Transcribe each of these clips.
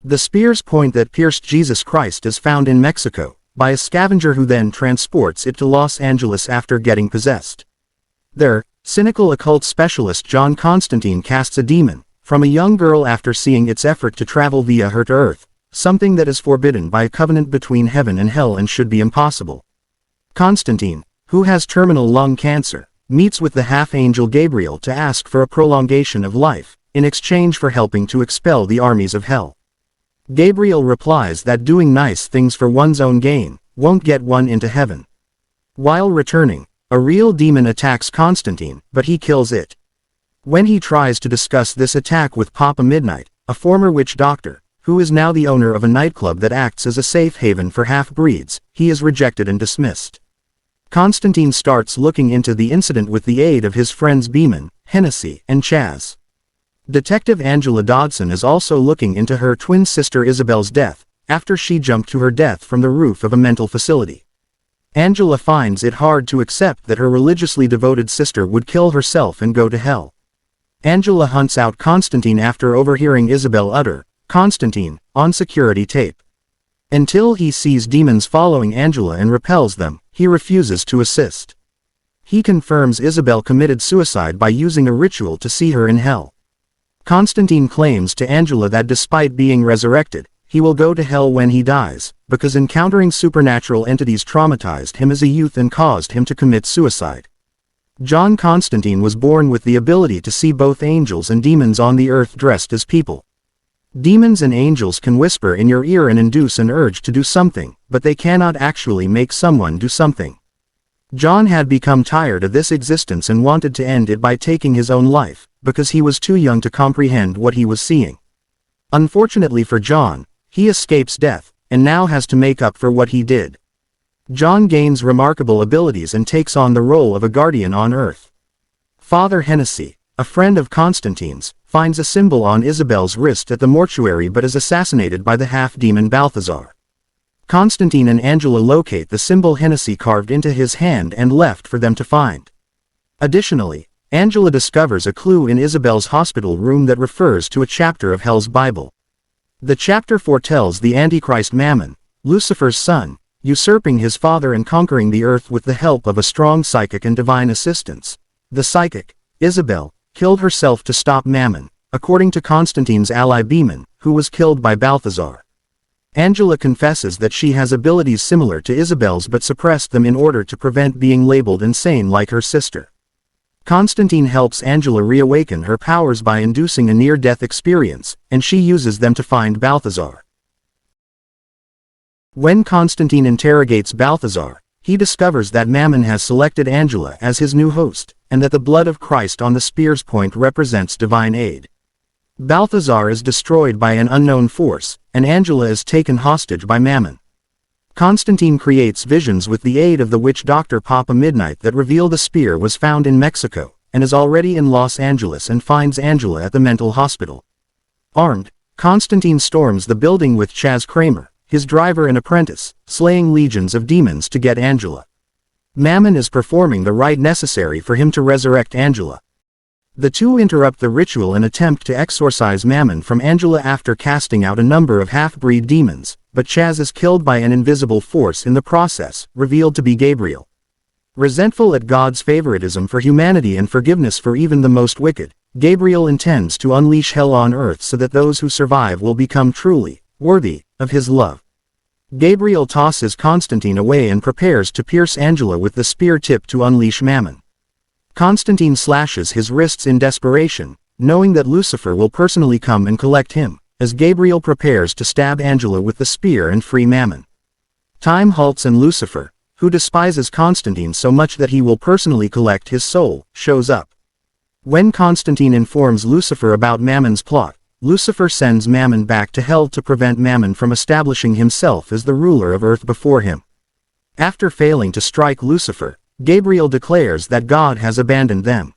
The spear's point that pierced Jesus Christ is found in Mexico, by a scavenger who then transports it to Los Angeles after getting possessed. There, cynical occult specialist John Constantine casts a demon from a young girl after seeing its effort to travel via her to Earth, something that is forbidden by a covenant between heaven and hell and should be impossible. Constantine, who has terminal lung cancer, meets with the half-angel Gabriel to ask for a prolongation of life, in exchange for helping to expel the armies of hell. Gabriel replies that doing nice things for one's own gain won't get one into heaven. While returning, a real demon attacks Constantine, but he kills it. When he tries to discuss this attack with Papa Midnight, a former witch doctor, who is now the owner of a nightclub that acts as a safe haven for half-breeds, he is rejected and dismissed. Constantine starts looking into the incident with the aid of his friends Beeman, Hennessy, and Chaz. Detective Angela Dodson is also looking into her twin sister Isabel's death, after she jumped to her death from the roof of a mental facility. Angela finds it hard to accept that her religiously devoted sister would kill herself and go to hell. Angela hunts out Constantine after overhearing Isabel utter, "Constantine," on security tape. Until he sees demons following Angela and repels them, he refuses to assist. He confirms Isabel committed suicide by using a ritual to see her in hell. Constantine claims to Angela that despite being resurrected, he will go to hell when he dies, because encountering supernatural entities traumatized him as a youth and caused him to commit suicide. John Constantine was born with the ability to see both angels and demons on the earth dressed as people. Demons and angels can whisper in your ear and induce an urge to do something, but they cannot actually make someone do something. John had become tired of this existence and wanted to end it by taking his own life, because he was too young to comprehend what he was seeing. Unfortunately for John, he escapes death, and now has to make up for what he did. John gains remarkable abilities and takes on the role of a guardian on Earth. Father Hennessy, a friend of Constantine's, finds a symbol on Isabel's wrist at the mortuary but is assassinated by the half-demon Balthazar. Constantine and Angela locate the symbol Hennessy carved into his hand and left for them to find. Additionally, Angela discovers a clue in Isabel's hospital room that refers to a chapter of Hell's Bible. The chapter foretells the Antichrist Mammon, Lucifer's son, usurping his father and conquering the earth with the help of a strong psychic and divine assistance. The psychic, Isabel, killed herself to stop Mammon, according to Constantine's ally Beeman, who was killed by Balthazar. Angela confesses that she has abilities similar to Isabel's but suppressed them in order to prevent being labeled insane like her sister. Constantine helps Angela reawaken her powers by inducing a near-death experience, and she uses them to find Balthazar. When Constantine interrogates Balthazar, he discovers that Mammon has selected Angela as his new host, and that the blood of Christ on the spear's point represents divine aid. Balthazar is destroyed by an unknown force, and Angela is taken hostage by Mammon. Constantine creates visions with the aid of the witch doctor Papa Midnight that reveal the spear was found in Mexico, and is already in Los Angeles and finds Angela at the mental hospital. Armed, Constantine storms the building with Chaz Kramer, his driver and apprentice, slaying legions of demons to get Angela. Mammon is performing the rite necessary for him to resurrect Angela. The two interrupt the ritual and attempt to exorcise Mammon from Angela after casting out a number of half-breed demons, but Chaz is killed by an invisible force in the process, revealed to be Gabriel. Resentful at God's favoritism for humanity and forgiveness for even the most wicked, Gabriel intends to unleash hell on earth so that those who survive will become truly worthy of his love. Gabriel tosses Constantine away and prepares to pierce Angela with the spear tip to unleash Mammon. Constantine slashes his wrists in desperation, knowing that Lucifer will personally come and collect him, as Gabriel prepares to stab Angela with the spear and free Mammon. Time halts and Lucifer, who despises Constantine so much that he will personally collect his soul, shows up. When Constantine informs Lucifer about Mammon's plot, Lucifer sends Mammon back to hell to prevent Mammon from establishing himself as the ruler of earth before him. After failing to strike Lucifer, Gabriel declares that God has abandoned them.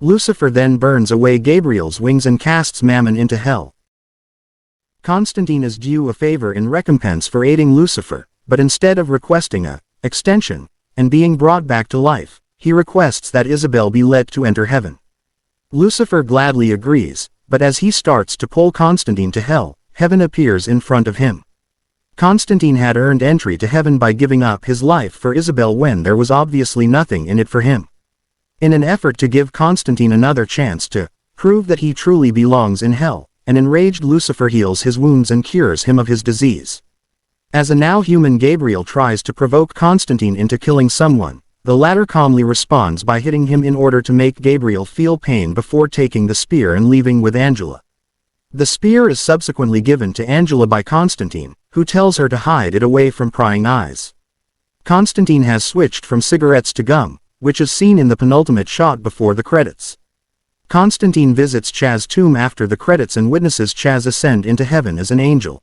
Lucifer then burns away Gabriel's wings and casts Mammon into hell. Constantine is due a favor in recompense for aiding Lucifer, but instead of requesting a extension and being brought back to life, he requests that Isabel be led to enter heaven. Lucifer gladly agrees, but as he starts to pull Constantine to hell, heaven appears in front of him. Constantine had earned entry to heaven by giving up his life for Isabel when there was obviously nothing in it for him. In an effort to give Constantine another chance to prove that he truly belongs in hell, an enraged Lucifer heals his wounds and cures him of his disease. As a now human Gabriel tries to provoke Constantine into killing someone, the latter calmly responds by hitting him in order to make Gabriel feel pain before taking the spear and leaving with Angela. The spear is subsequently given to Angela by Constantine, who tells her to hide it away from prying eyes. Constantine has switched from cigarettes to gum, which is seen in the penultimate shot before the credits. Constantine visits Chaz's tomb after the credits and witnesses Chaz ascend into heaven as an angel.